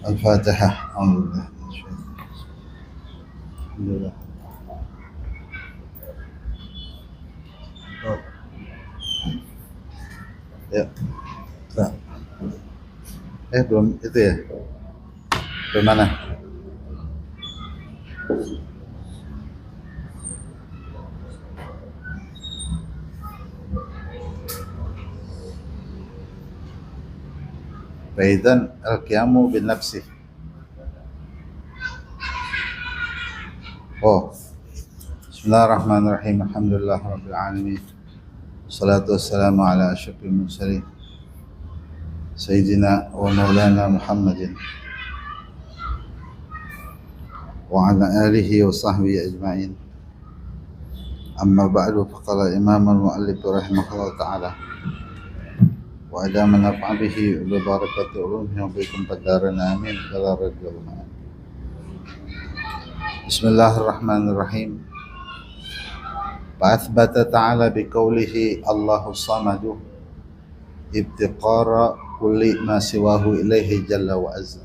Al-Fatihah. Alhamdulillah. Alhamdulillah. Oh, ya. Nah. Belum itu ya? Belum mana? Faidan al-qiyamu bin nafsi. Oh. Bismillahirrahmanirrahim. Alhamdulillah rabbil alamin. Wassalatu wassalamu ala asyrafil mursalin. Sayyidina wa maulana Muhammadin wa ala alihi wa sahbihi ajma'in. Amma ba'du, faqala imam al-mu'allif rahimahullah ta'ala wa adama naf'a bihi wa barakati ulumhi wa bikum qadarana amin kala radiyallahu. Bismillahirrahmanirrahim. Fa'athbata ta'ala biqaulihi Allahu samadu ibtiqara kulli ma siwahu ilaihi jalla wa azza.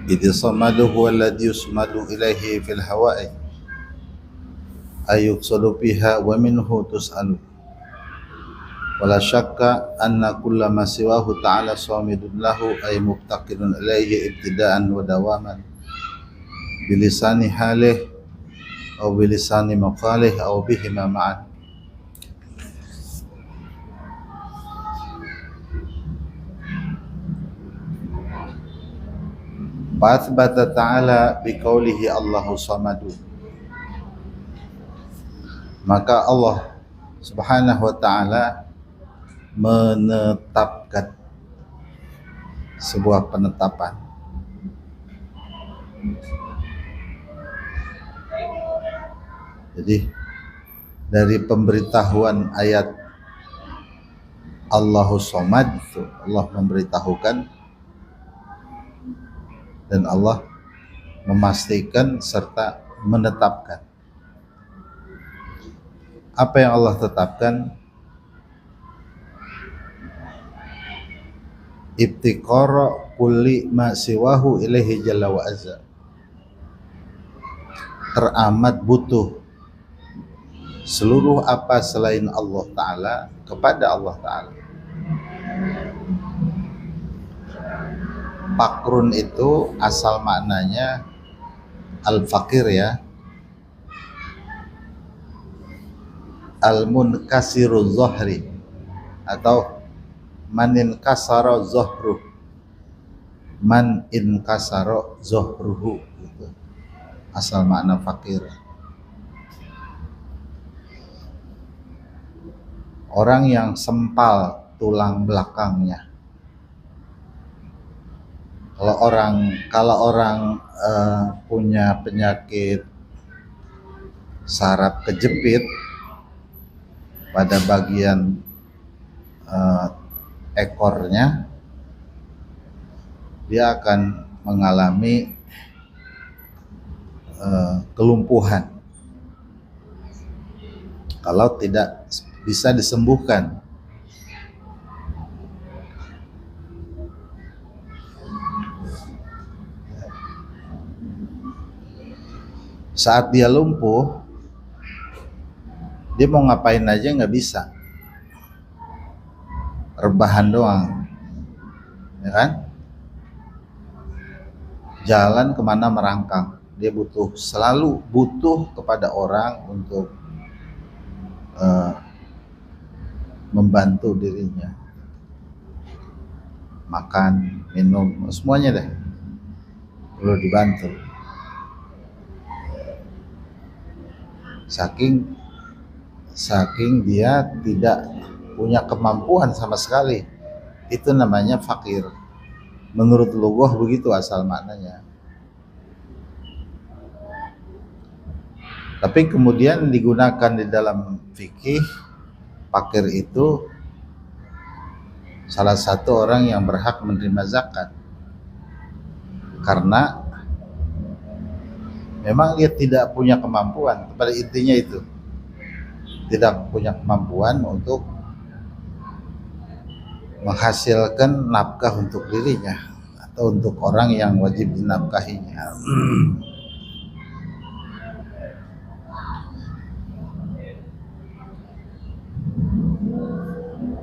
Idh samadu huwa alladhi yusmadu ilaihi fil hawa'i ayuqsadu biha wa minhu tus'alu. Wala syakka anna kulla ma siwahu ta'ala samidun lahu ay muftaqirun ilaihi ibtida'an wa dawaman bilisani halih aw bilisani maqalih aw bihima ma'an. Fa'athbata ta'ala biqaulihi Allahu samadu. Maka Allah subhanahu wa ta'ala menetapkan sebuah penetapan. Jadi dari pemberitahuan ayat Allahu Samad, Allah memberitahukan dan Allah memastikan serta menetapkan. Apa yang Allah tetapkan? Ibtiqara kulli ma siwahu ilaihi jalla wa azza. Teramat butuh seluruh apa selain Allah Ta'ala kepada Allah Ta'ala. Fakrun itu asal maknanya al-fakir ya, al-munkasiru zohri atau manin kasaro zohruh, man in kasaro zohruhu, gitu. Asal makna fakir, orang yang sempal tulang belakangnya. Kalau orang punya penyakit saraf kejepit pada bagian ekornya, dia akan mengalami kelumpuhan kalau tidak bisa disembuhkan. Saat dia lumpuh, dia mau ngapain aja nggak bisa, rebahan doang, ya kan? Jalan kemana merangkang, dia selalu butuh kepada orang untuk membantu dirinya, makan, minum, semuanya deh perlu dibantu. Saking dia tidak punya kemampuan sama sekali, itu namanya fakir. Menurut lughah begitu asal maknanya. Tapi kemudian digunakan di dalam fikih, fakir itu salah satu orang yang berhak menerima zakat, karena memang dia tidak punya kemampuan. Pada intinya itu, tidak punya kemampuan untuk menghasilkan nafkah untuk dirinya atau untuk orang yang wajib dinafkahinya.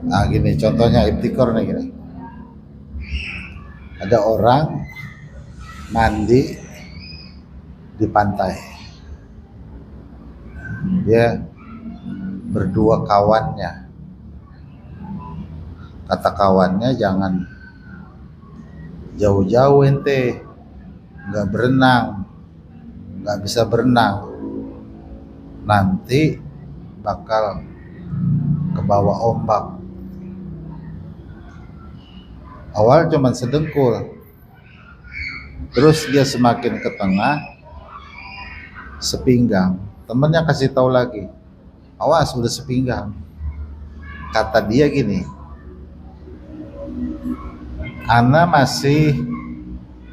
Nah gini contohnya ibtikor nih gini. Ada orang mandi di pantai. Dia berdua kawannya. Kata kawannya jangan jauh-jauh ente, nggak berenang, nggak bisa berenang, nanti bakal kebawa ombak. Awal cuman sedengkul, terus dia semakin ke tengah, sepinggang. Temennya kasih tahu lagi, awas udah sepinggang. Kata dia gini, Ana masih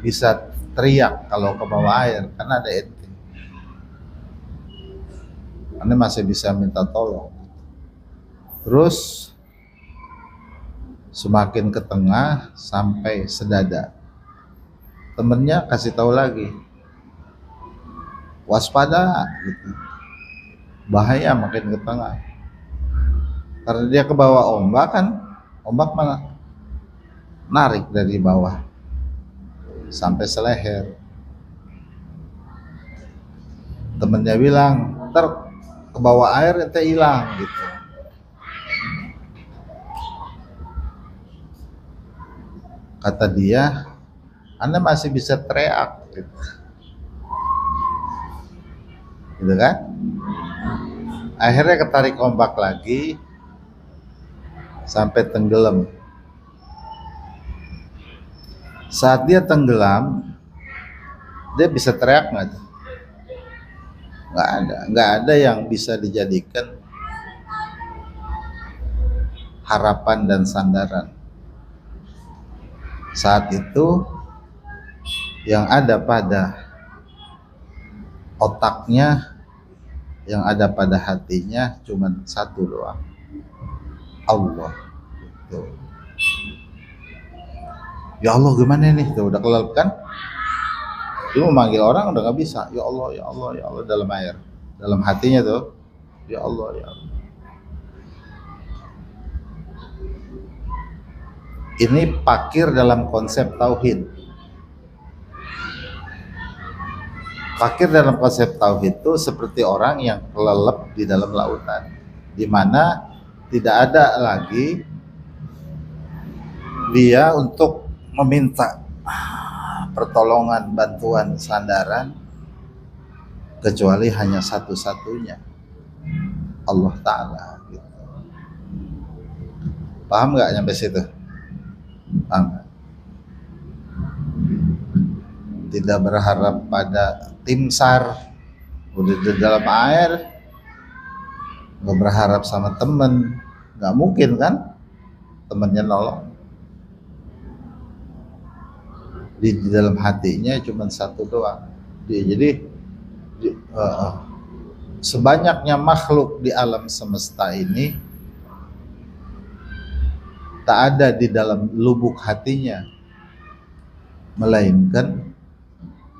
bisa teriak kalau ke bawah air karena ada ente. Ana masih bisa minta tolong. Terus semakin ke tengah sampai sedada. Temennya kasih tahu lagi, waspada gitu. Bahaya makin ke tengah. Karena dia ke bawah ombak kan, ombak mana narik dari bawah sampai seleher. Temennya bilang, ntar ke bawah air ente hilang gitu. Kata dia, Anda masih bisa teriak gitu. Gitu kan? Akhirnya ketarik ombak lagi sampai tenggelam. Saat dia tenggelam, dia bisa teriak nggak? Nggak ada yang bisa dijadikan harapan dan sandaran. Saat itu yang ada pada otaknya, yang ada pada hatinya cuma satu doang, Allah. Gitu. Ya Allah gimana nih? Tuh, udah kelelep kan? Dia mau manggil orang udah nggak bisa. Ya Allah, ya Allah, ya Allah dalam air, dalam hatinya tuh. Ya Allah, ya Allah. Ini pakir dalam konsep tauhid. Fakir dalam konsep tauhid itu seperti orang yang kelelep di dalam lautan, di mana tidak ada lagi dia untuk meminta pertolongan, bantuan, sandaran, kecuali hanya satu-satunya, Allah Ta'ala. Gitu. Paham nggak nyampe situ? Paham? Tidak berharap pada tim SAR udah di dalam air, nggak berharap sama temen, nggak mungkin kan temennya nolong. Di dalam hatinya cuma satu doang dia. Jadi sebanyaknya makhluk di alam semesta ini tak ada di dalam lubuk hatinya melainkan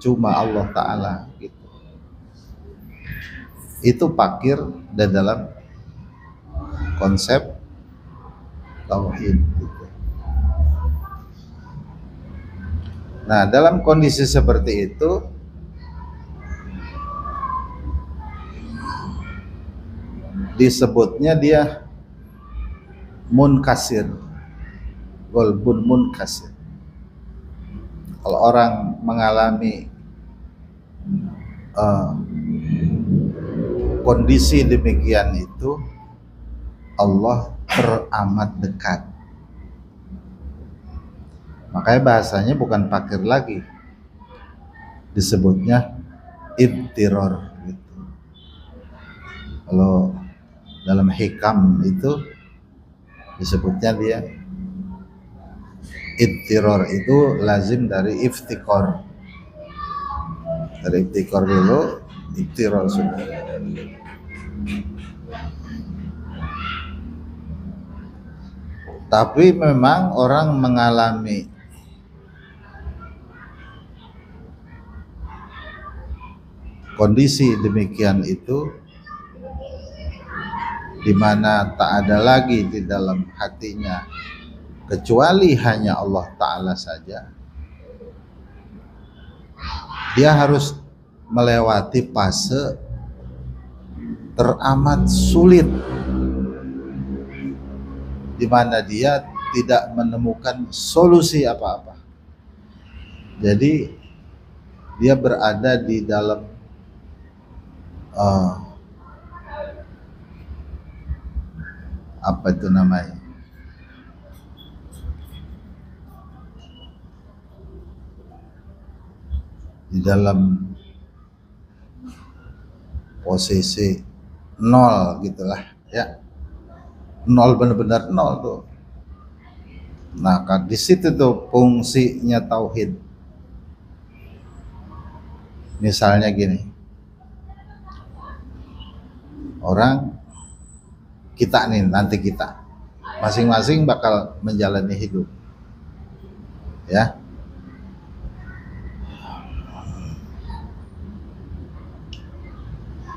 cuma Allah Ta'ala gitu. Itu pakir dan dalam konsep tauhid gitu. Nah dalam kondisi seperti itu disebutnya dia munkasir, golbun munkasir. Kalau orang mengalami kondisi demikian itu, Allah teramat dekat. Makanya bahasanya bukan fakir lagi, disebutnya ibtiror gitu. Kalau dalam hikam itu disebutnya dia ibtiror, itu lazim dari iftikor. Dari iftikor dulu, ibtiror sudah. Tapi memang orang mengalami kondisi demikian itu, di mana tak ada lagi di dalam hatinya kecuali hanya Allah Ta'ala saja. Dia harus melewati fase teramat sulit, di mana dia tidak menemukan solusi apa-apa. Jadi dia berada di dalam apa itu namanya, di dalam posisi nol gitulah ya, nol, benar-benar nol tuh. Nah kan di situ tuh fungsinya tauhid. Misalnya gini, orang kita nih, nanti kita masing-masing bakal menjalani hidup ya,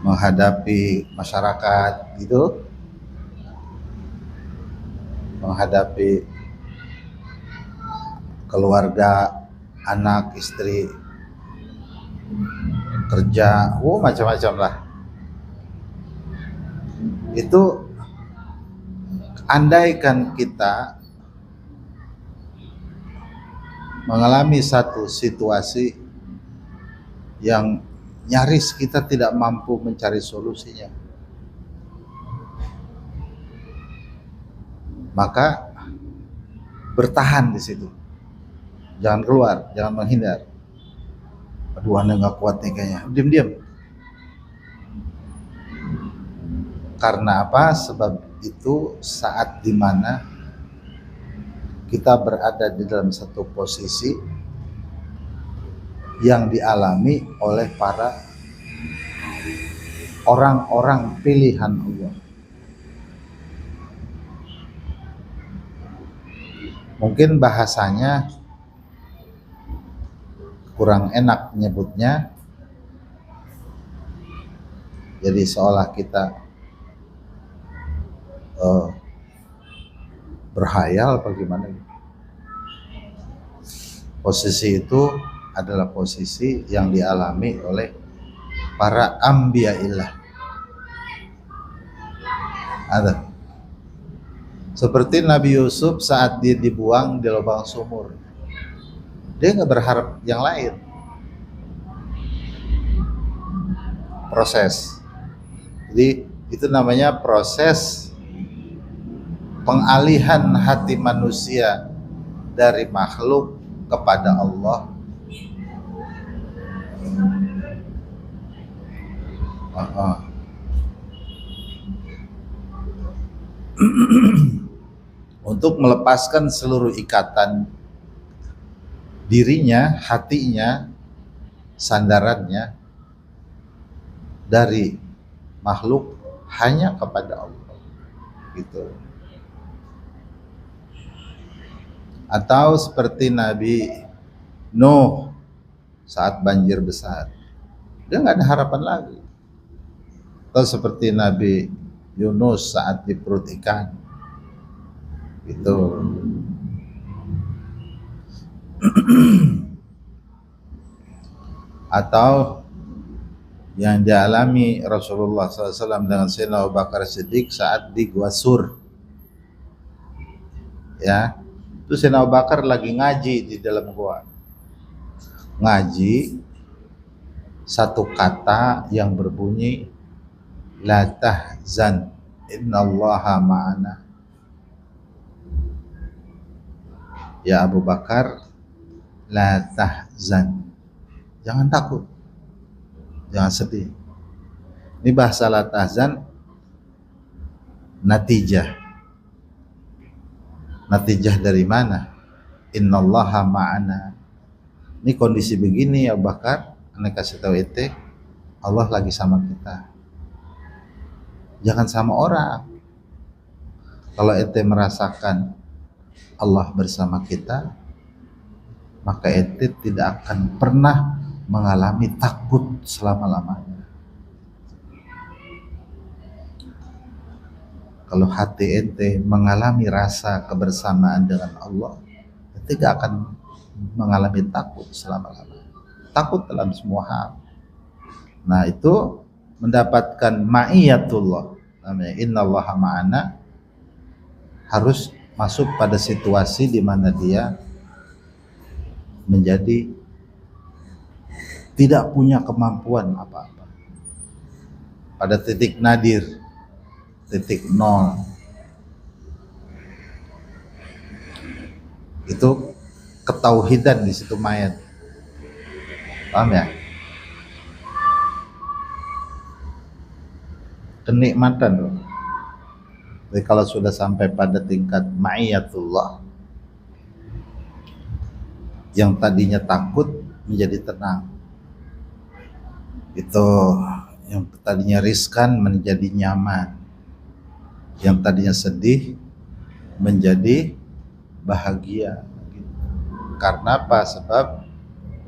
menghadapi masyarakat gitu, menghadapi keluarga, anak, istri, kerja, macam-macam lah. Itu andaikan kita mengalami satu situasi yang nyaris kita tidak mampu mencari solusinya, maka bertahan di situ, jangan keluar, jangan menghindar. Aduh, anda nggak kuat nih kayaknya, diam-diam. Karena apa? Sebab itu saat dimana kita berada di dalam satu posisi yang dialami oleh para orang-orang pilihan Allah. Mungkin bahasanya kurang enak nyebutnya, jadi seolah kita berhayal bagaimana. Posisi itu adalah posisi yang dialami oleh para anbiya'illah. Ada seperti Nabi Yusuf saat dia dibuang di lubang sumur, dia nggak berharap yang lain. Proses, jadi itu namanya proses pengalihan hati manusia dari makhluk kepada Allah. Untuk melepaskan seluruh ikatan dirinya, hatinya, sandarannya dari makhluk hanya kepada Allah, gitu. Atau seperti Nabi Nuh saat banjir besar, dia nggak ada harapan lagi. Atau seperti Nabi Yunus saat di perut ikan, gitu. Atau yang dialami Rasulullah SAW dengan Sayyidina Abu Bakar Siddiq saat di Gua Sur, ya. Itu Sayyidina Abu Bakar lagi ngaji di dalam gua, ngaji satu kata yang berbunyi la tahzan innallaha ma'ana. Ya Abu Bakar, la tahzan, jangan takut, jangan sedih. Ini bahasa la tahzan natijah. Natijah dari mana? Innallaha ma'ana. Ini kondisi begini ya Abu Bakar, anda kasih tahu ente, Allah lagi sama kita. Jangan sama orang. Kalau ente merasakan Allah bersama kita, maka ente tidak akan pernah mengalami takut selama-lamanya. Kalau hati ente mengalami rasa kebersamaan dengan Allah, ente gak akan mengalami takut selama-lamanya. Takut dalam semua hal. Nah, itu mendapatkan ma'iyatullah, namanya innallaha ma'ana, harus masuk pada situasi di mana dia menjadi tidak punya kemampuan apa-apa. Pada titik nadir, titik nol, itu ketauhidan di situ mayat. Paham ya? Kenikmatan loh. Jadi kalau sudah sampai pada tingkat ma'iyatullah, yang tadinya takut menjadi tenang. Itu yang tadinya riskan menjadi nyaman. Yang tadinya sedih menjadi bahagia. Karena apa? Sebab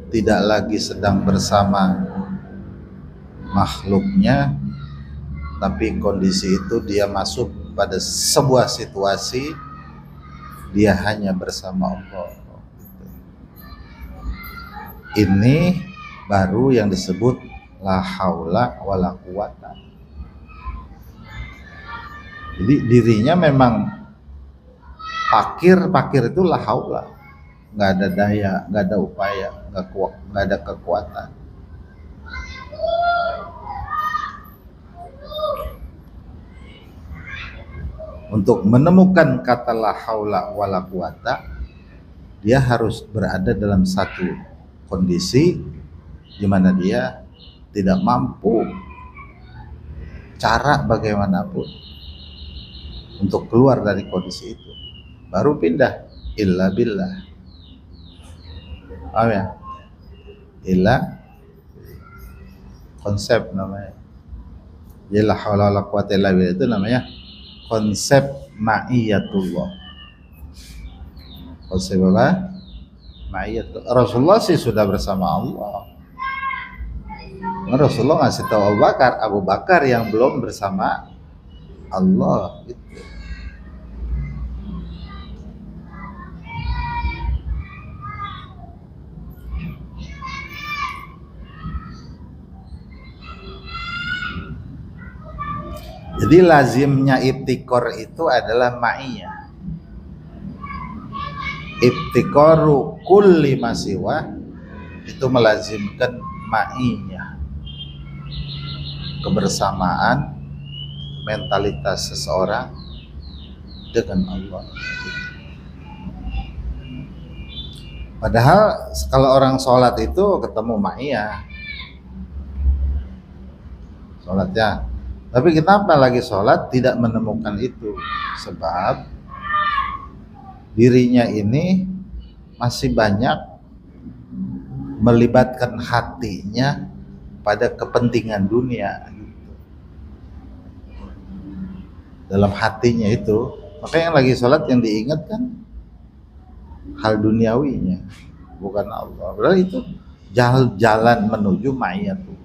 tidak lagi sedang bersama makhluknya, tapi kondisi itu dia masuk pada sebuah situasi dia hanya bersama Allah. Ini baru yang disebut la haula wala quwata. Jadi dirinya memang pakir itu la haula, nggak ada daya, nggak ada upaya, nggak ada kekuatan. Untuk menemukan kata la haula wala quwata, dia harus berada dalam satu kondisi di mana dia tidak mampu cara bagaimanapun untuk keluar dari kondisi itu. Baru pindah illa billah. Paham ya? Illa konsep namanya. Jadi la haula wala quwata illa billah itu namanya konsep ma'iyatullah. Konsep apa? Ma'iyatullah. Rasulullah sih sudah bersama Allah. Rasulullah ngasih tahu Abu Bakar yang belum bersama Allah gitu. Jadi lazimnya ibtikor itu adalah ma'iyah. Ibtikoru kulli masiwa itu melazimkan ma'iyah, kebersamaan mentalitas seseorang dengan Allah. Padahal kalau orang sholat itu ketemu ma'iyah sholatnya. Tapi kenapa lagi sholat tidak menemukan itu? Sebab dirinya ini masih banyak melibatkan hatinya pada kepentingan dunia gitu. Dalam hatinya itu, makanya yang lagi sholat yang diingat kan hal duniawinya, bukan Allah. Padahal itu jalan menuju ma'iyatullah.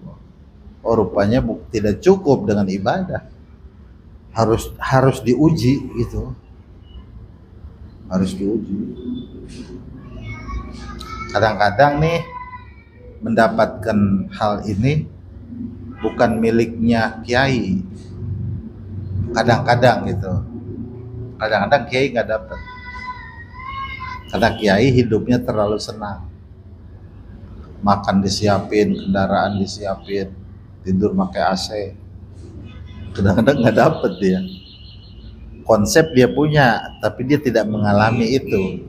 Oh, rupanya tidak cukup dengan ibadah, harus diuji gitu, harus diuji. Kadang-kadang nih mendapatkan hal ini bukan miliknya kiai, kadang-kadang gitu, kadang-kadang kiai nggak dapat, karena kiai hidupnya terlalu senang, makan disiapin, kendaraan disiapin, tidur pakai AC. Kadang-kadang nggak dapet dia. Konsep dia punya, tapi dia tidak mengalami itu.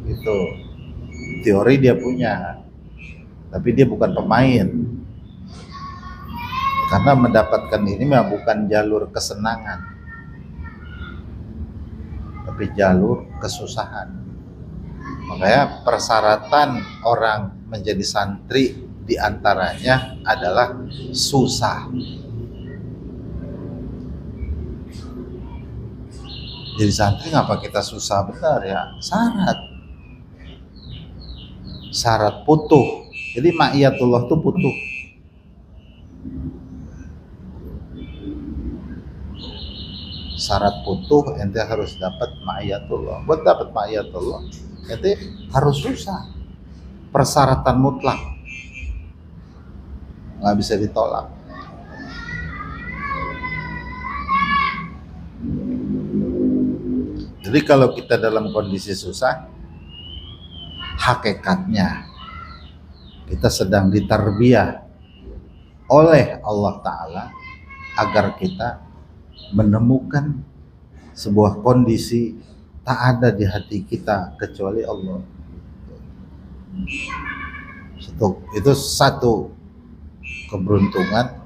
Itu teori dia punya, tapi dia bukan pemain. Karena mendapatkan ini memang bukan jalur kesenangan, tapi jalur kesusahan. Makanya persyaratan orang menjadi santri di antaranya adalah susah. Jadi santri ngapa kita susah benar ya? Syarat putuh. Jadi ma'iyatullah itu putuh. Syarat putuh ente harus dapat ma'iyatullah. Buat dapat ma'iyatullah ente harus susah. Persyaratan mutlak, nggak bisa ditolak. Jadi kalau kita dalam kondisi susah, hakikatnya kita sedang ditarbiyah oleh Allah Ta'ala agar kita menemukan sebuah kondisi tak ada di hati kita kecuali Allah. Itu satu keberuntungan,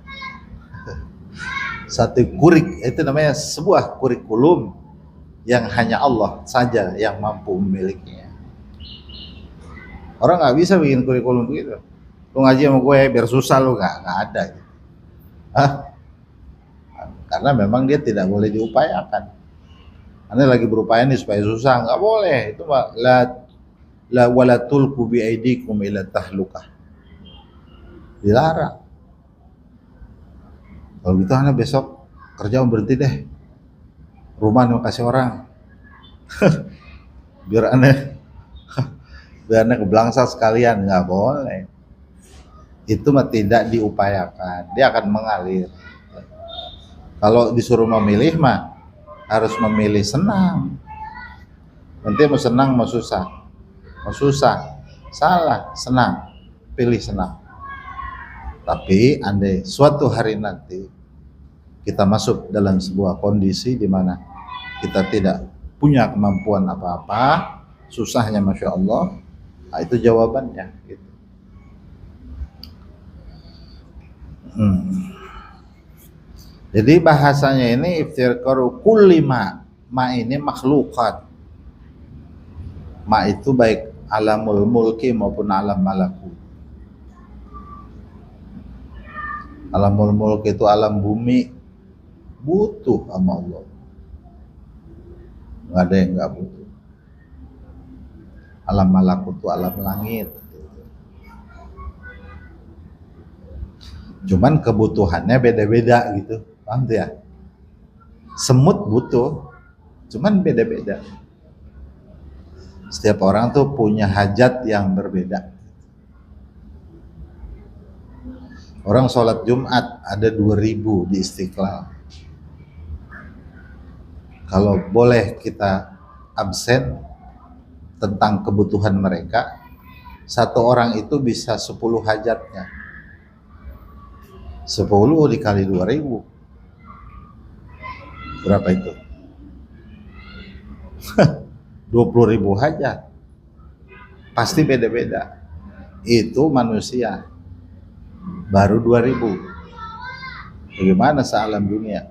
satu itu namanya sebuah kurikulum yang hanya Allah saja yang mampu memilikinya. Orang nggak bisa bikin kurikulum begitu. Lu ngaji sama gue biar susah, lu nggak ada. Karena memang dia tidak boleh diupayakan. Anda lagi berupaya nih supaya susah, nggak boleh. Itu la wala tulqu bi aidikum ila tahlukah. Dilarang. Kalau gitu Anda besok kerja berhenti deh. Rumah mau kasih orang. biar Anda kebelangsa sekalian, nggak boleh. Itu mah tidak diupayakan, dia akan mengalir. Kalau disuruh memilih mah harus memilih senang. Nanti mau senang mau susah, salah, senang, pilih senang. Tapi andai suatu hari nanti kita masuk dalam sebuah kondisi di mana kita tidak punya kemampuan apa-apa, susahnya Masya Allah, nah itu jawabannya gitu. Jadi bahasanya ini iftirqaru kulli ma ini makhlukat. Ma itu baik alamul mulki maupun alam malakut. Alamul mulki itu alam bumi, butuh sama Allah. Nggak ada yang nggak butuh. Alam malakut itu alam langit. Cuman kebutuhannya beda-beda gitu, paham tuh ya? Semut butuh, cuman beda-beda. Setiap orang tuh punya hajat yang berbeda. Orang sholat Jumat ada 2000 di Istiqlal. Kalau boleh kita absen tentang kebutuhan mereka, satu orang itu bisa 10 hajatnya. 10 dikali 2000 berapa itu? 20.000 hajat. Pasti beda-beda. Itu manusia baru 2000. Bagaimana sealam dunia?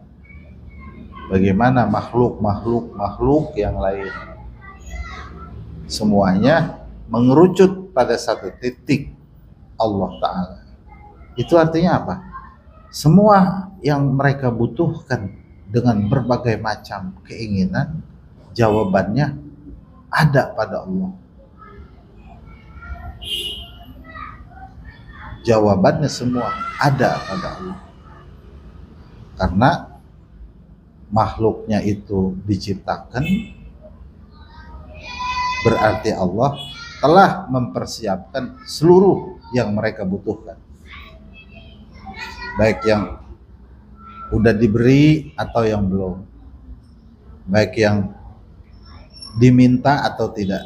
Bagaimana makhluk yang lain? Semuanya mengerucut pada satu titik, Allah Ta'ala. Itu artinya apa? Semua yang mereka butuhkan dengan berbagai macam keinginan, jawabannya ada pada Allah. Jawabannya semua ada pada Allah. Karena makhluknya itu diciptakan, berarti Allah telah mempersiapkan seluruh yang mereka butuhkan. Baik yang udah diberi atau yang belum, baik yang diminta atau tidak.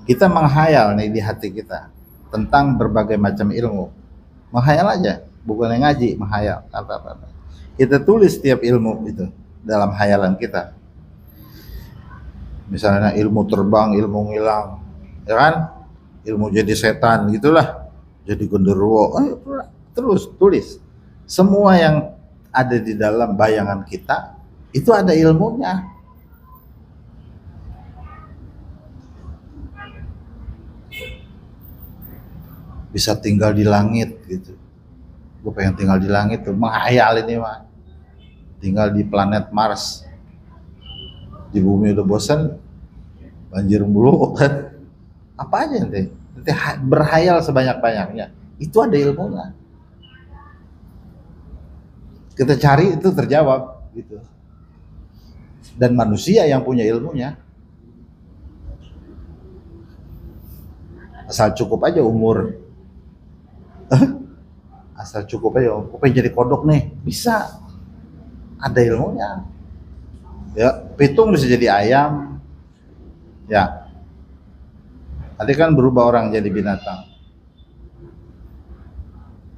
Kita menghayal nih di hati kita tentang berbagai macam ilmu. Menghayal aja, bukan yang ngaji, menghayal. Kita tulis setiap ilmu itu dalam hayalan kita. Misalnya ilmu terbang, ilmu ngilang, ya kan? Ilmu jadi setan gitulah, jadi genderuwo. Terus tulis. Semua yang ada di dalam bayangan kita itu ada ilmunya. bisa tinggal di langit gitu. Gue pengen tinggal di langit tuh, menghayal ini mah. Tinggal di planet Mars. Di bumi udah bosan, banjir mulu kan. Apa aja nanti berhayal sebanyak-banyaknya. Itu ada ilmunya. Kita cari itu terjawab gitu. Dan manusia yang punya ilmunya. Asal cukup aja umur. Asal cukup aja, aku pengen jadi kodok nih, bisa. Ada ilmunya. Ya, pitung bisa jadi ayam. Ya. Tadi kan berubah orang jadi binatang.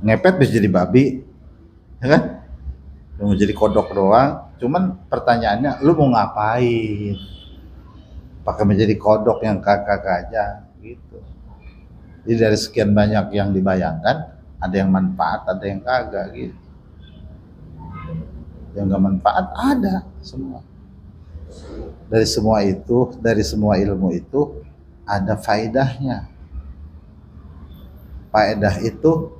Ngepet bisa jadi babi. Ya kan? Lu mau jadi kodok doang. Cuman pertanyaannya, lu mau ngapain? Pakai menjadi kodok yang kakak aja gitu. Jadi dari sekian banyak yang dibayangkan, ada yang manfaat, ada yang kagak gitu. Yang gak manfaat ada semua. Dari semua itu, dari semua ilmu itu ada faedahnya. Faedah itu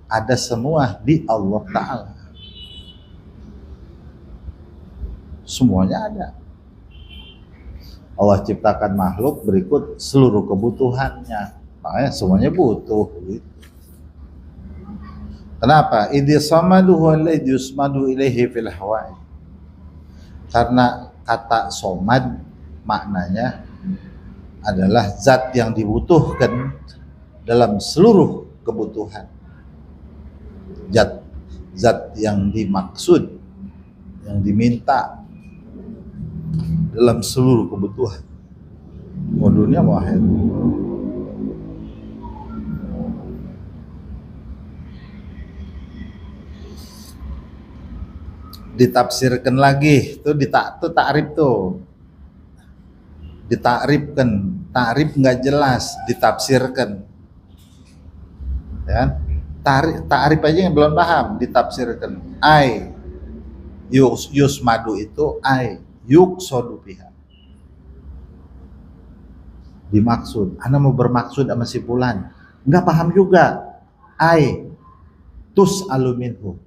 ada semua di Allah Ta'ala. Semuanya ada. Allah ciptakan makhluk berikut seluruh kebutuhannya. Makanya semuanya butuh gitu. Kenapa? Idh samaduhu alladhi yusmadu ilaihi fil hawa'i. Karena kata somad maknanya adalah zat yang dibutuhkan dalam seluruh kebutuhan. Zat yang dimaksud, yang diminta dalam seluruh kebutuhan. Mau dunia mau akhirat. Ditafsirkan lagi tuh takrib tuh ditakribkan, takrib nggak jelas, ditafsirkan ya. Takrib aja yang belum paham ditafsirkan. Ai yusmadu itu ai yuqsadu biha, dimaksud. Anda mau bermaksud sama si fulan, nggak paham juga. Ai tus aluminhu.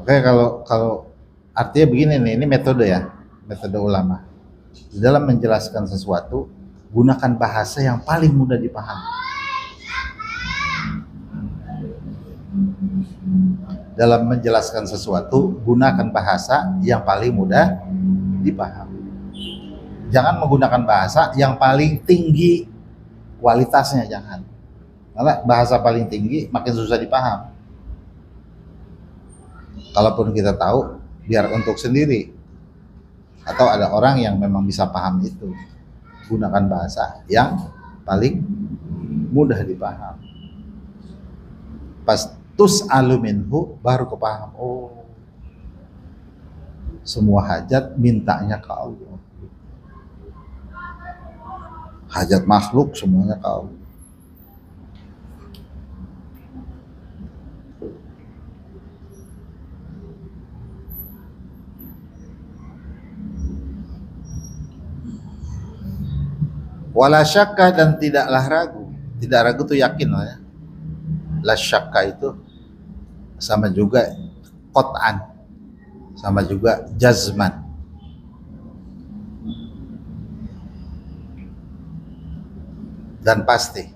Oke, kalau artinya begini nih, ini metode ya, metode ulama. Di dalam menjelaskan sesuatu, gunakan bahasa yang paling mudah dipahami. Dalam menjelaskan sesuatu, gunakan bahasa yang paling mudah dipahami. Jangan menggunakan bahasa yang paling tinggi kualitasnya, jangan. Karena bahasa paling tinggi makin susah dipaham. Kalaupun kita tahu, biar untuk sendiri. Atau ada orang yang memang bisa paham itu. Gunakan bahasa yang paling mudah dipaham. Pas tus aluminhu baru kepaham. Oh, semua hajat mintanya ke Allah. Hajat makhluk semuanya ke Allah. Wala syakka, dan tidaklah ragu. Tidak ragu itu yakin lah ya. La syakka itu sama juga qat'an, sama juga jazman. Dan pasti.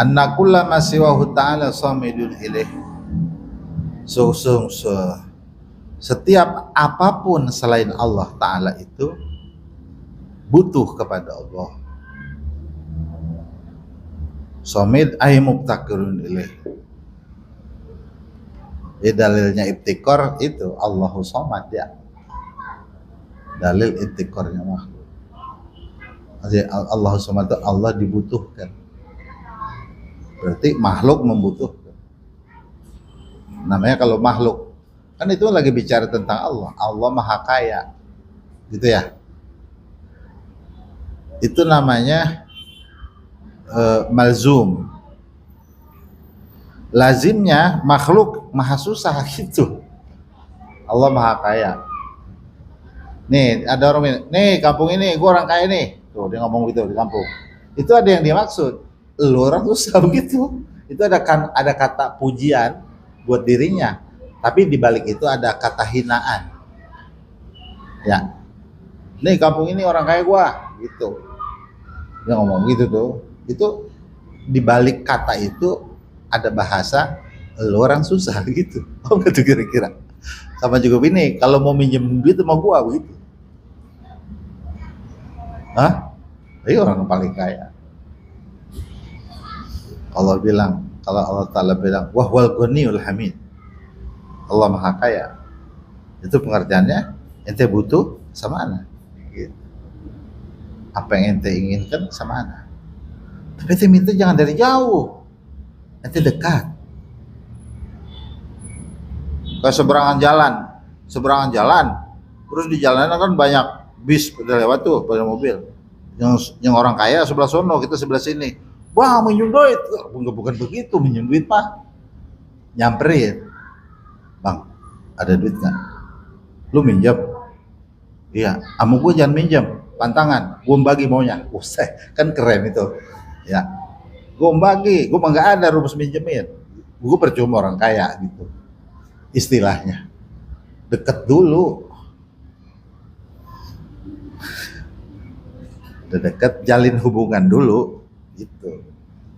Anna kullama siwahu ta'ala samidun ilaih. Setiap apapun selain Allah Ta'ala itu butuh kepada Allah. Somid ay mubtakirun ilaih. Dalilnya ibtikor itu Allahu somad ya. Dalil ibtikornya makhluk. Allahu somad itu Allah dibutuhkan. Berarti makhluk membutuhkan. Namanya kalau makhluk, kan itu lagi bicara tentang Allah. Allah maha kaya. Gitu ya. Itu namanya malzum. Lazimnya makhluk maha susah gitu. Allah maha kaya. Nih ada orang ini, nih kampung ini gue orang kaya nih. Tuh dia ngomong gitu di kampung. Itu ada yang dia maksud. Lu orang susah begitu. Itu ada kata pujian buat dirinya. Tapi di balik itu ada kata hinaan. Ya. Nih kampung ini orang kaya gua gitu. Dia ngomong gitu tuh. Itu di balik kata itu ada bahasa lu orang susah gitu. Oh gitu kira-kira. Sama juga ini kalau mau minjem duit sama gua begitu. Hah? Ini orang yang paling kaya. Allah bilang, kalau Allah Ta'ala bilang, wahwal ghaniul hamid. Allah maha kaya. Itu pengertiannya, ente butuh sama ana. Gitu. Apa yang ente inginkan sama ana. Tapi ente minta jangan dari jauh. Ente dekat. Kayak seberangan jalan. Terus di jalanan kan banyak bis udah lewat tuh, banyak mobil. Yang orang kaya sebelah sono, kita sebelah sini. Wah, minjem duit. Bukan begitu, minjem duit mah. Nyamperin. Bang, ada duit nggak? Lu minjem? Iya, amu gue jangan minjem. Pantangan, gue bagi maunya. Kan keren itu. Ya, gue bagi, gue mah nggak ada rumus minjemin. Gue percuma orang kaya gitu. Istilahnya. Deket dulu. Udah deket, jalin hubungan dulu. Gitu.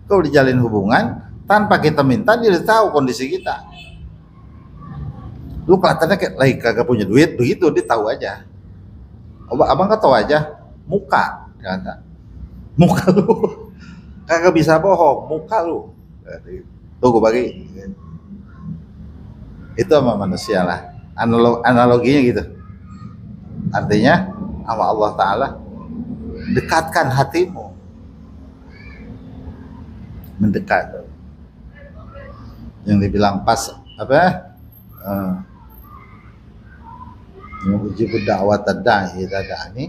Kalau dijalin hubungan tanpa kita minta, dia udah tahu kondisi kita. Lu kelihatannya kayak lagi kagak punya duit begitu, dia tahu aja. Abang kan tahu aja muka, kata muka lu kagak bisa bohong, muka lu. Tuh gue bagi. Itu sama manusia lah. Analoginya gitu. Artinya sama Allah Ta'ala, dekatkan hatimu. Mendekat. Yang dibilang pas apa? Mujibu da'wat ad-da'i idza da'ani,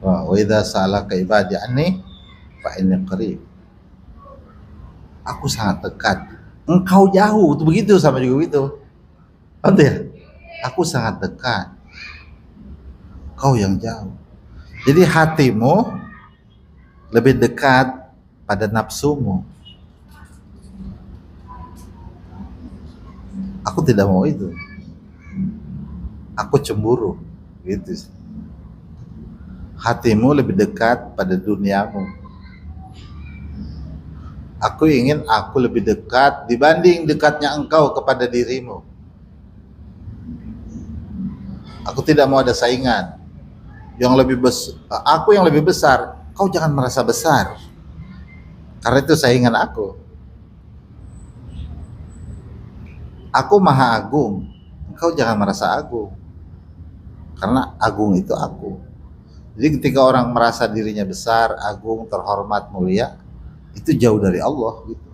wa idza sa'alaka ibadi anni fa inni qarib. Aku sangat dekat. Engkau jauh, itu begitu sama juga gitu. Betul ya? Aku sangat dekat. Kau yang jauh. Jadi hatimu lebih dekat pada nafsumu. Aku tidak mau itu. Aku cemburu, gitu. Hatimu lebih dekat pada duniamu. Aku ingin aku lebih dekat dibanding dekatnya engkau kepada dirimu. Aku tidak mau ada saingan. Yang lebih besar, aku yang lebih besar, kau jangan merasa besar. Karena itu saingan aku. Aku maha agung, engkau jangan merasa agung. Karena agung itu aku. Jadi ketika orang merasa dirinya besar, agung, terhormat, mulia, itu jauh dari Allah gitu.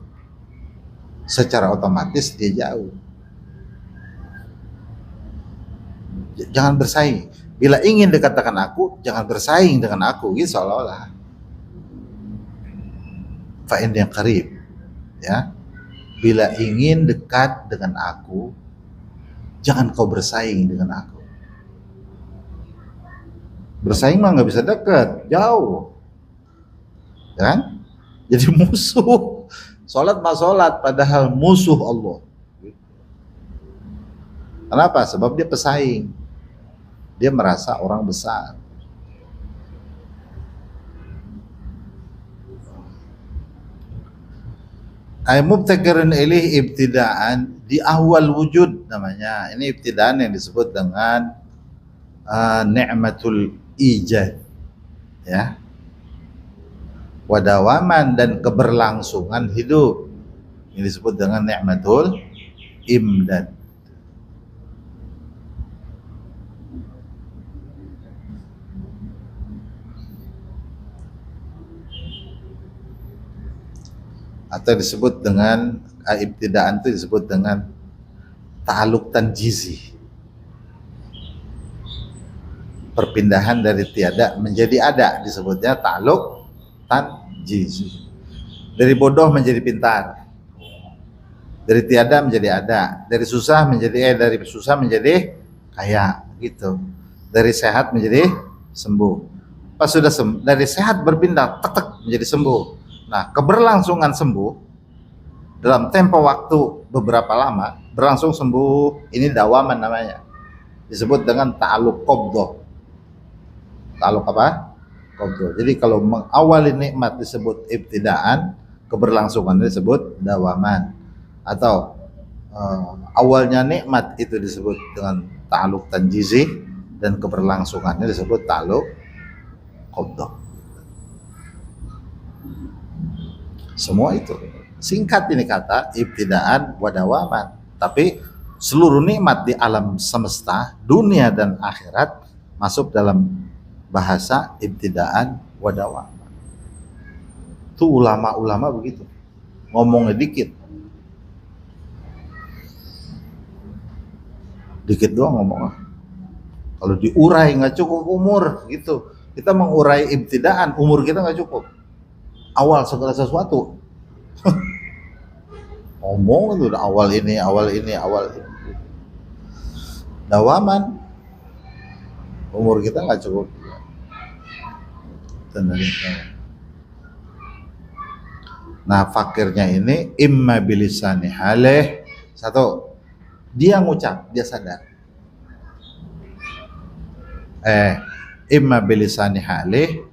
Secara otomatis dia jauh. Jangan bersaing. Bila ingin dikatakan aku, jangan bersaing dengan aku, gitu seolah-olah. Fa'in yang qarib, ya. Bila ingin dekat dengan aku, jangan kau bersaing dengan aku. Bersaing mah nggak bisa dekat, jauh, kan? Jadi musuh. Sholat mah sholat, padahal musuh Allah. Kenapa? Sebab dia pesaing. Dia merasa orang besar. Ay mubtakirin ilaih ibtidaan di awal wujud namanya. Ini ibtidaan yang disebut dengan ni'matul ijad, ya. Wadawaman dan keberlangsungan hidup. Ini disebut dengan ni'matul imdad. Atau disebut dengan ibtidaan itu disebut dengan ta'aluk tanjizi, perpindahan dari tiada menjadi ada, disebutnya ta'aluk tanjizi. Dari bodoh menjadi pintar, dari tiada menjadi ada, dari susah menjadi kaya gitu, dari sehat menjadi sembuh. Pas sudah sembuh, dari sehat berpindah tek menjadi sembuh. Nah, keberlangsungan sembuh dalam tempo waktu beberapa lama berlangsung sembuh, ini dawaman namanya. Disebut dengan ta'alluq qabdah. Ta'alluq apa? Qabdah. Jadi kalau mengawali nikmat disebut ibtidaan, keberlangsungan disebut dawaman. Atau awalnya nikmat itu disebut dengan ta'alluq tanjizi, dan keberlangsungannya disebut ta'alluq qabdah. Semua itu singkat ini kata ibtidaan wa dawaman, tapi seluruh nikmat di alam semesta, dunia dan akhirat masuk dalam bahasa ibtidaan wa dawaman. Itu ulama-ulama begitu, ngomongnya dikit doang ngomong. Kalau diurai nggak cukup umur gitu. Kita mengurai ibtidaan, umur kita nggak cukup. Awal segala sesuatu. Ngomong itu awal ini. Dawaman, umur kita nggak cukup. Nah, fakirnya ini imma bilisani halih. Satu, dia ngucap, dia sadar. Imma bilisani halih,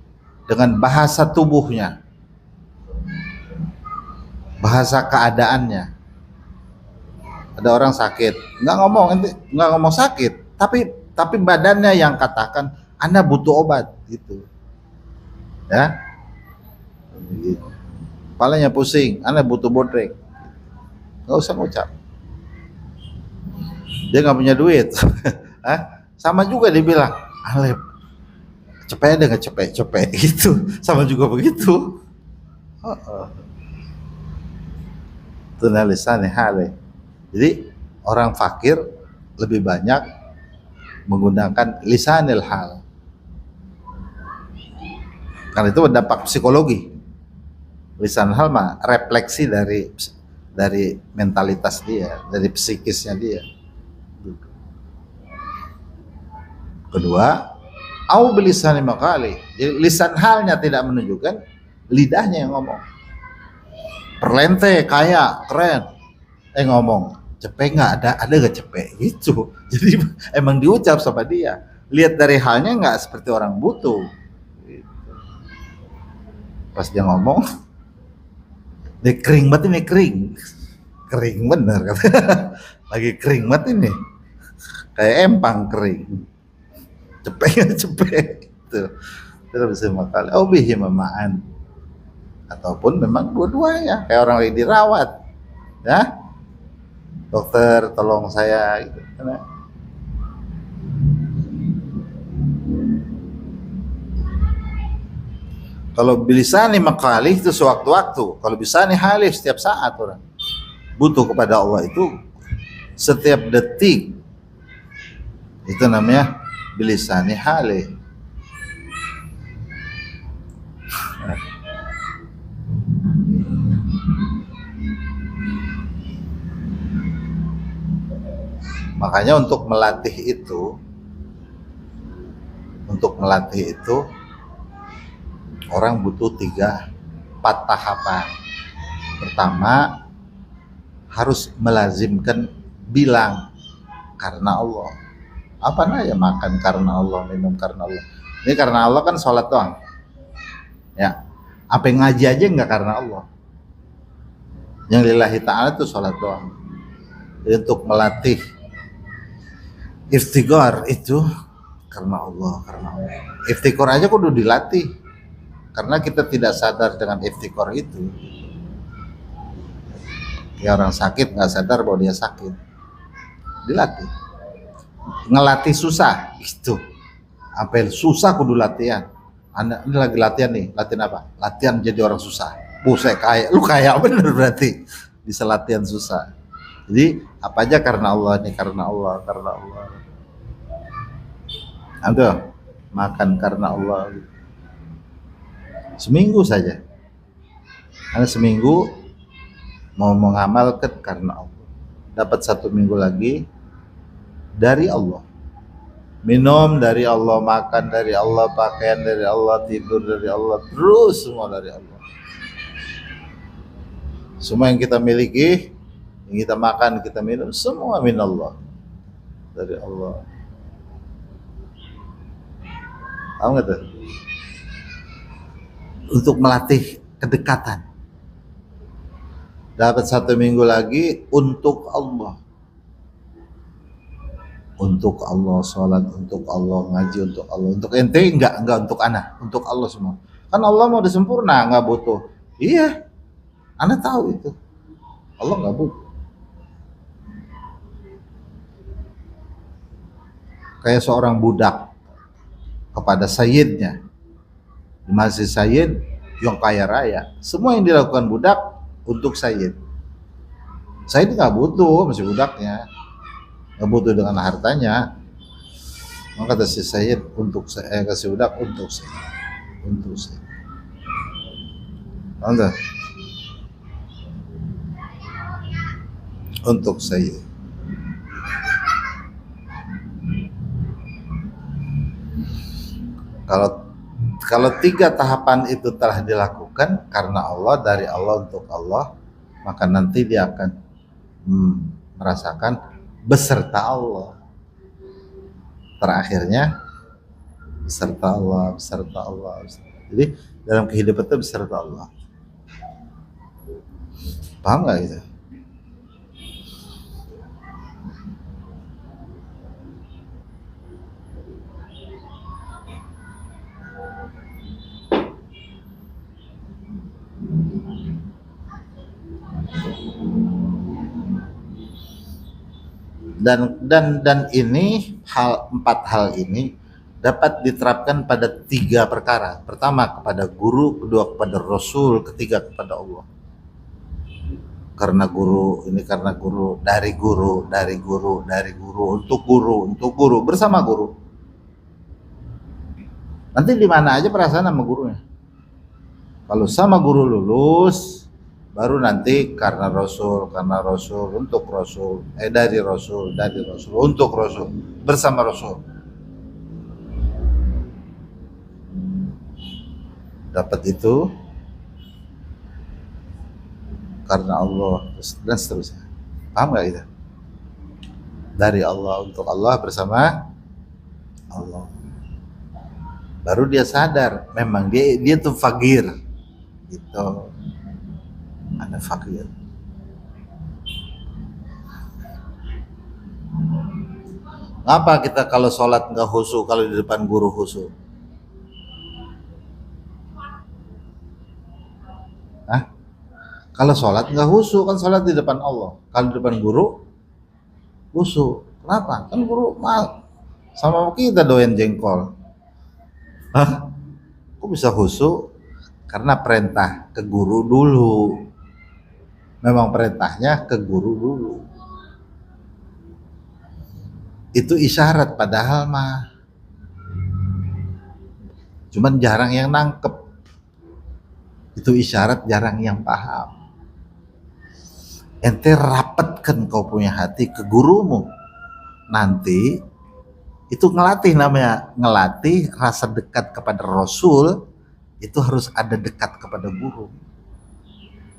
dengan bahasa tubuhnya, bahasa keadaannya. Ada orang sakit, nggak ngomong sakit, tapi badannya yang katakan Anda butuh obat gitu, ya. Kepalanya pusing, Anda butuh bodrek, nggak usah ngucap. Dia nggak punya duit, sama juga dibilang, Alep, cepet deh, nggak cepet gitu, sama juga begitu. Tunalisan hale. Jadi orang fakir lebih banyak menggunakan lisanil hal, karena itu berdampak psikologi. Lisan hal mah refleksi dari mentalitas dia, dari psikisnya dia. Kedua, au bilisani maqali. Jadi lisan halnya tidak menunjukkan, lidahnya yang ngomong. Perlente, kaya, keren. Ngomong, cepet nggak ada nggak cepet gitu. Jadi emang diucap sama dia. Lihat dari halnya nggak seperti orang butuh. Gitu. Pas dia ngomong, ini kering banget ini, kering bener kata. Lagi kering banget ini, kayak empang kering. Cepet itu terus bisa makal. Oh bihi mamaan, ataupun memang dua-duanya, kayak orang lagi dirawat, ya. Dokter tolong saya gitu. Kalau bilisani maqali itu sewaktu-waktu, kalau bisani halih setiap saat orang butuh kepada Allah itu setiap detik, itu namanya bilisani halih. Makanya untuk melatih itu orang butuh 3-4 tahapan. Pertama, harus melazimkan bilang karena Allah. Apa ya, makan karena Allah, minum karena Allah. Ini karena Allah kan sholat doang. Ya, apa yang ngaji aja nggak karena Allah. Yang lillahi ta'ala itu sholat doang. Jadi untuk melatih iftiqar itu karena Allah. Iftiqar aja kudu dilatih, karena kita tidak sadar dengan iftiqar itu. Ya orang sakit nggak sadar bahwa dia sakit, dilatih. Ngelatih susah itu. Apa yang susah kudu latihan. Anda ini lagi latihan nih, latihan apa? Latihan jadi orang susah. Saya kaya, lu kaya bener berarti bisa latihan susah. Jadi apa aja karena Allah nih, karena Allah. Aduh, makan karena Allah. Seminggu saja. Karena seminggu mau mengamalkan karena Allah. Dapat 1 minggu lagi dari Allah. Minum dari Allah, makan dari Allah, pakaian dari Allah, tidur dari Allah, terus semua dari Allah. Semua yang kita miliki, yang kita makan, kita minum, semua min Allah, dari Allah. Tahu nggak tuh? Untuk melatih kedekatan. Dapat 1 minggu lagi untuk Allah. Untuk Allah, sholat untuk Allah, ngaji untuk Allah. Untuk ente enggak untuk anak, untuk Allah semua. Kan Allah mau disempurna, enggak butuh. Iya, anak tahu itu. Allah enggak butuh. Kayak seorang budak kepada sayyidnya. Masih sayyid yang kaya raya. Semua yang dilakukan budak untuk sayyid. Sayyid enggak butuh, masih budaknya. Enggak butuh dengan hartanya. Maka kata si sayyid untuk saya, kasih budak untuk saya. Untuk saya. Anda untuk saya. Kalau 3 tahapan itu telah dilakukan karena Allah, dari Allah, untuk Allah, maka nanti dia akan merasakan beserta Allah. Terakhirnya beserta Allah, beserta Allah. Jadi dalam kehidupan itu beserta Allah. Paham nggak itu? Dan ini 4 hal ini dapat diterapkan pada 3 perkara. Pertama kepada guru, kedua kepada Rasul, ketiga kepada Allah. Karena guru, ini karena guru, dari guru, dari guru, dari guru, untuk guru, untuk guru, bersama guru. Nanti di mana aja perasaan sama gurunya. Kalau sama guru lulus, baru nanti karena Rasul, untuk Rasul, dari Rasul, untuk Rasul, bersama Rasul. Dapat itu karena Allah dan seterusnya. Paham nggak itu? Dari Allah, untuk Allah, bersama Allah. Baru dia sadar memang dia tuh fakir gitu. Ada fakir. Ngapa kita kalau sholat nggak khusyuk, kalau di depan guru khusyuk? Hah? Kalau sholat nggak khusyuk, kan sholat di depan Allah. Kalau di depan guru khusyuk. Kenapa? Kan guru sama kita doyan jengkol. Hah? Kok bisa khusyuk? Karena perintah ke guru dulu. Memang perintahnya ke guru dulu. Itu isyarat, padahal mah cuman jarang yang nangkep. Itu isyarat, jarang yang paham. Ente rapatkan kau punya hati ke gurumu. Nanti itu ngelatih rasa dekat kepada Rasul. Itu harus ada dekat kepada guru.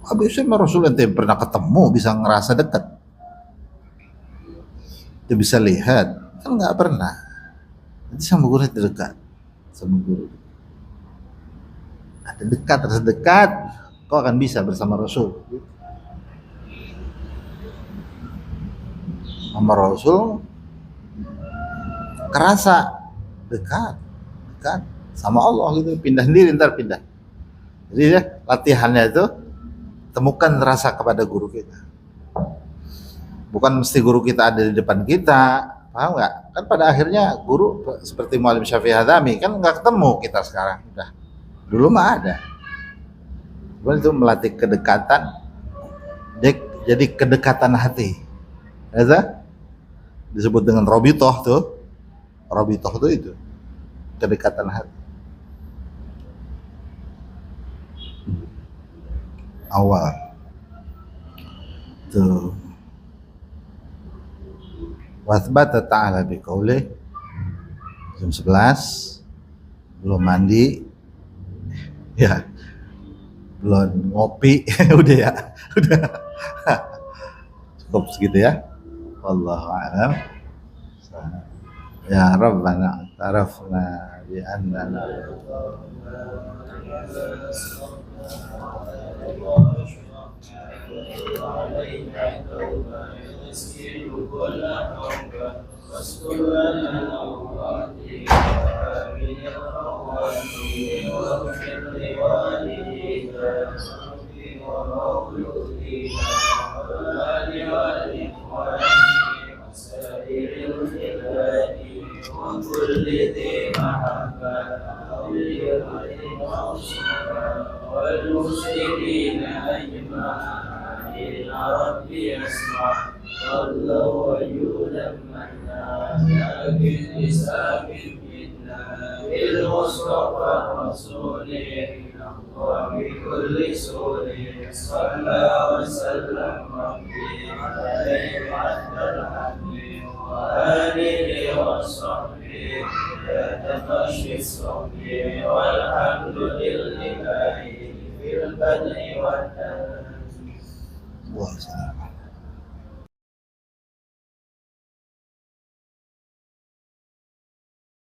Habisnya sama Rasul ente pernah ketemu bisa ngerasa dekat. Dia bisa lihat, kan nggak pernah. Nanti sama guru itu dekat, sama guru. Ada dekat, rasa dekat, kau akan bisa bersama Rasul. Sama Rasul kerasa dekat sama Allah gitu, pindah sendiri ntar pindah. Jadi ya, latihannya itu temukan rasa kepada guru kita. Bukan mesti guru kita ada di depan kita, paham nggak? Kan pada akhirnya guru seperti Muallim Syafi'i Hadami kan nggak ketemu kita sekarang, udah. Dulu mah ada. Cuman itu melatih kedekatan, jadi kedekatan hati. Ya, disebut dengan robitoh tuh. Robitoh itu kedekatan hati. Awal tuh. Wasbata ta'ala biqaulih Jam 11 belum mandi, ya belum ngopi, udah ya, udah cukup segitu ya. Wallahu a'lam. Ya Rabbana tarafna bi annana وكل ذي محبة والمسلمين أجمعين ربي اسمع صلوا ويلمنا لكن لساكن منا بالمصطفى الرسول وبكل سور صلى وسلم ربي عليه عد الحمد وآله وصحبه يتخشى الصبر والحمد لله في البدء والتنزيل.